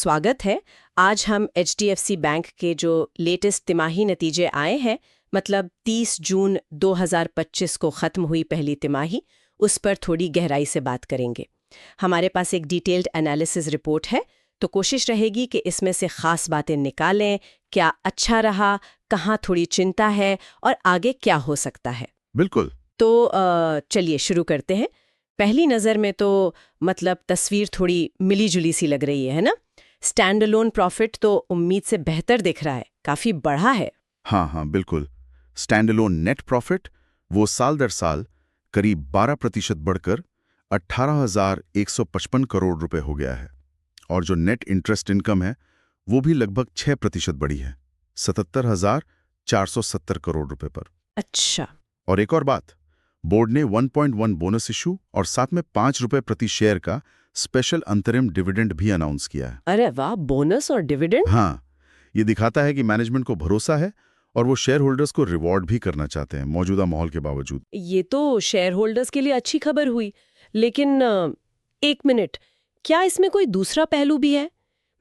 स्वागत है। आज हम HDFC बैंक के जो लेटेस्ट तिमाही नतीजे आए हैं, मतलब 30 जून 2025 को ख़त्म हुई पहली तिमाही, उस पर थोड़ी गहराई से बात करेंगे। हमारे पास एक डिटेल्ड एनालिसिस रिपोर्ट है, तो कोशिश रहेगी कि इसमें से ख़ास बातें निकालें, क्या अच्छा रहा, कहाँ थोड़ी चिंता है और आगे क्या हो सकता है। बिल्कुल। तो चलिए शुरू करते हैं। पहली नज़र में तो मतलब तस्वीर थोड़ी मिली-जुली सी लग रही है ना? स्टैंड अलोन प्रॉफिट तो उम्मीद से बेहतर दिख रहा है, काफ़ी बढ़ा है। हाँ, बिल्कुल। स्टैंड अलोन नेट प्रॉफिट वो साल दर साल करीब 12% बढ़कर 18,155 करोड़ रुपए हो गया है। और जो नेट इंटरेस्ट इनकम है वो भी लगभग 6% बढ़ी है, 77,470 करोड़ रुपए पर। अच्छा। और एक और बात, बोर्ड ने 1.1 बोनस इशू और साथ में 5 रुपए प्रति शेयर का स्पेशल अंतरिम डिविडेंड भी अनाउंस किया है। अरे वाह, बोनस और डिविडेंड। हाँ, ये दिखाता है कि मैनेजमेंट को भरोसा है और वो शेयर होल्डर्स को रिवॉर्ड भी करना चाहते हैं मौजूदा माहौल के बावजूद। ये तो शेयर होल्डर्स के लिए अच्छी खबर हुई, लेकिन एक मिनट, क्या इसमें कोई दूसरा पहलू भी है?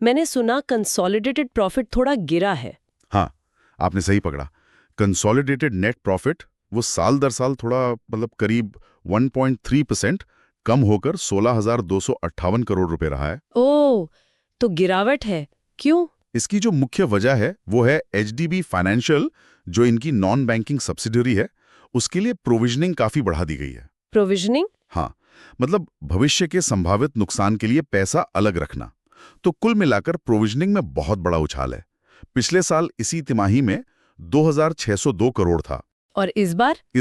मैंने सुना कंसोलिडेटेड प्रॉफिट थोड़ा गिरा है। हाँ, आपने सही पकड़ा। कंसोलिडेटेड नेट प्रॉफिट वो साल दर साल थोड़ा करीब 1.3% कम होकर 16,258 करोड़ रुपए रहा है। ओह, तो गिरावट है, क्यों? इसकी जो मुख्य वजह है वो है HDB फाइनेंशियल, जो इनकी नॉन बैंकिंग सब्सिडरी है, उसके लिए प्रोविजनिंग काफी बढ़ा दी गई है। प्रोविजनिंग? हाँ, मतलब भविष्य के संभावित नुकसान के लिए पैसा अलग रखना। तो कुल मिलाकर प्रोविजनिंग में बहुत बड़ा उछाल है। पिछले साल इसी तिमाही में 2,602 करोड़ था और इस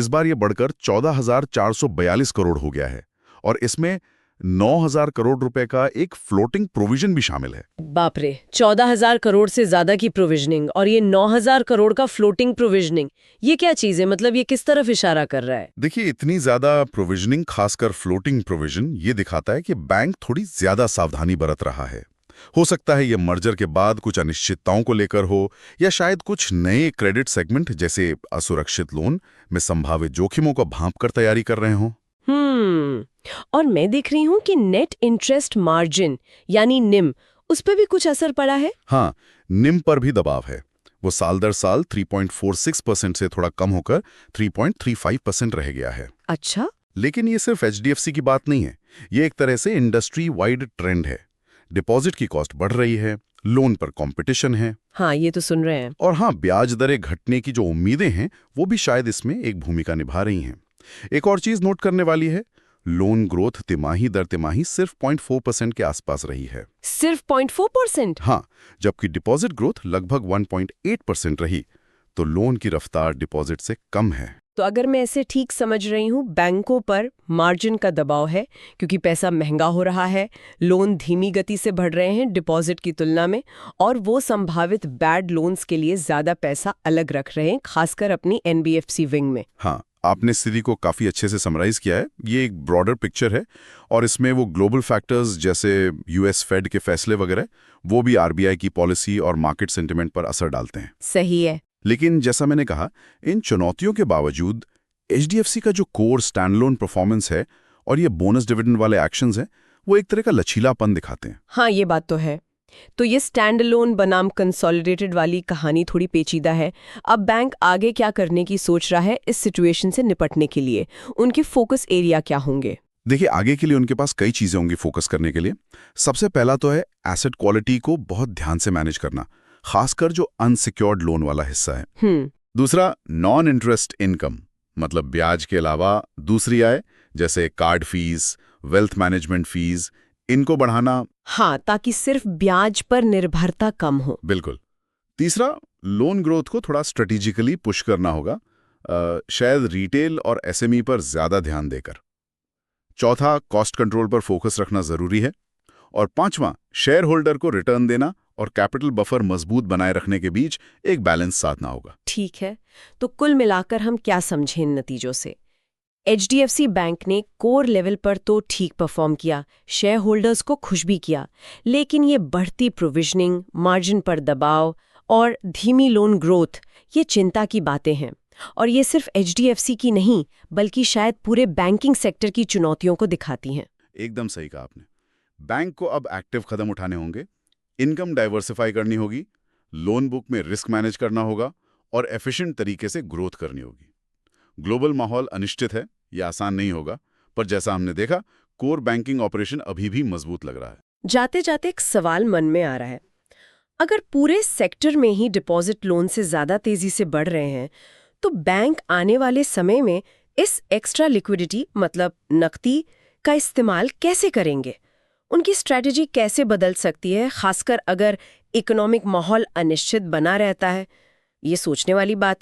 बार ये बढ़कर 14,442 करोड़ हो गया है। और इसमें 9,000 करोड़ रुपए का एक फ्लोटिंग प्रोविजन भी शामिल है। बाप रे, 14,000 करोड़ से ज्यादा की प्रोविजनिंग और ये 9,000 करोड़ का फ्लोटिंग प्रोविजनिंग, ये क्या चीज है? मतलब ये किस तरफ इशारा कर रहा है? देखिए, इतनी ज्यादा प्रोविजनिंग, खासकर फ्लोटिंग प्रोविजन, ये दिखाता है कि बैंक थोड़ी ज्यादा सावधानी बरत रहा है। हो सकता है ये मर्जर के बाद कुछ अनिश्चितताओं को लेकर हो, या शायद कुछ नए क्रेडिट सेगमेंट जैसे असुरक्षित लोन में संभावित जोखिमों को भांपकर तैयारी कर रहे हों। और मैं देख रही हूँ कि नेट इंटरेस्ट मार्जिन यानी निम, उस पर भी कुछ असर पड़ा है। हाँ, निम पर भी दबाव है। वो साल दर साल 3.46% से थोड़ा कम होकर 3.35% रह गया है। अच्छा। लेकिन ये सिर्फ HDFC की बात नहीं है, ये एक तरह से इंडस्ट्री वाइड ट्रेंड है। डिपॉजिट की कॉस्ट बढ़ रही है, लोन पर कंपटीशन है। हाँ, ये तो सुन रहे हैं। और हाँ, ब्याज दरें घटने की जो उम्मीदें हैं वो भी शायद इसमें एक भूमिका निभा रही हैं। एक और चीज नोट करने वाली है, लोन ग्रोथ तिमाही दर तिमाही सिर्फ 0.4% के आसपास रही है। सिर्फ 0.4%? हाँ, जबकि डिपॉजिट ग्रोथ लगभग 1.8% रही, तो लोन की रफ्तार डिपॉजिट से कम है। तो अगर मैं ऐसे ठीक समझ रही हूँ, बैंकों पर मार्जिन का दबाव है क्योंकि पैसा महंगा हो रहा है, लोन धीमी गति से बढ़ रहे हैं डिपॉजिट की तुलना में, और वो संभावित बैड लोन्स के लिए ज्यादा पैसा अलग रख रहे हैं, खासकर अपनी NBFC विंग में। हाँ, आपने स्थिति को काफी अच्छे से समराइज किया है। ये एक ब्रॉडर पिक्चर है और इसमें वो ग्लोबल फैक्टर्स जैसे US फेड के फैसले वगैरह, वो भी RBI की पॉलिसी और मार्केट सेंटिमेंट पर असर डालते हैं। सही है। लेकिन जैसा मैंने कहा, इन चुनौतियों के बावजूद HDFC का जो कोर स्टैंडलोन परफॉर्मेंस है और ये बोनस डिविडेंड वाले एक्शंस हैं, वो एक तरह का लचीलापन दिखाते हैं। हाँ, ये बात तो है। तो ये स्टैंड अलोन बनाम कंसोलिडेटेड वाली कहानी थोड़ी पेचीदा है। अब बैंक आगे क्या करने की सोच रहा है इस सिचुएशन से निपटने के लिए? उनके फोकस एरिया क्या होंगे? देखिए, आगे के लिए उनके पास कई चीजें होंगी फोकस करने के लिए। सबसे पहला तो है एसेट क्वालिटी को बहुत ध्यान से मैनेज करना, खासकर जो अनसिक्योर्ड लोन वाला हिस्सा है। दूसरा, नॉन इंटरेस्ट इनकम, मतलब ब्याज के अलावा दूसरी आय जैसे card fees, wealth management fees, इनको बढ़ाना। हाँ, ताकि सिर्फ ब्याज पर निर्भरता कम हो। बिल्कुल। तीसरा, लोन ग्रोथ को थोड़ा स्ट्रेटेजिकली पुश करना होगा, शायद रिटेल और SME पर ज्यादा ध्यान देकर। चौथा, कॉस्ट कंट्रोल पर फोकस रखना जरूरी है। और पांचवा, शेयर होल्डर को रिटर्न देना और कैपिटल बफर मजबूत बनाए रखने के बीच एक बैलेंस साधना होगा। ठीक है, तो कुल मिलाकर हम क्या समझें इन नतीजों से? HDFC बैंक ने कोर लेवल पर तो ठीक परफॉर्म किया, शेयर होल्डर्स को खुश भी किया, लेकिन ये बढ़ती प्रोविजनिंग, मार्जिन पर दबाव और धीमी लोन ग्रोथ, ये चिंता की बातें हैं। और ये सिर्फ HDFC की नहीं, बल्कि शायद पूरे बैंकिंग सेक्टर की चुनौतियों को दिखाती हैं। एकदम सही कहा आपने। बैंक को अब एक्टिव कदम उठाने होंगे, इनकम डाइवर्सिफाई करनी होगी, लोन बुक में रिस्क मैनेज करना होगा और एफिशिएंट तरीके से ग्रोथ करनी होगी। ग्लोबल माहौल अनिश्चित है, यह आसान नहीं होगा, पर जैसा हमने देखा कोर बैंकिंग ऑपरेशन अभी भी मजबूत लग रहा है। जाते जाते एक सवाल मन में आ रहा है, अगर पूरे सेक्टर में ही डिपॉजिट लोन से ज्यादा तेजी से बढ़ रहे हैं तो बैंक आने वाले समय में इस एक्स्ट्रा लिक्विडिटी मतलब नकदी का इस्तेमाल कैसे करेंगे? उनकी स्ट्रैटेजी कैसे बदल सकती है, खासकर अगर इकोनॉमिक माहौल अनिश्चित बना रहता है? ये सोचने वाली बात है।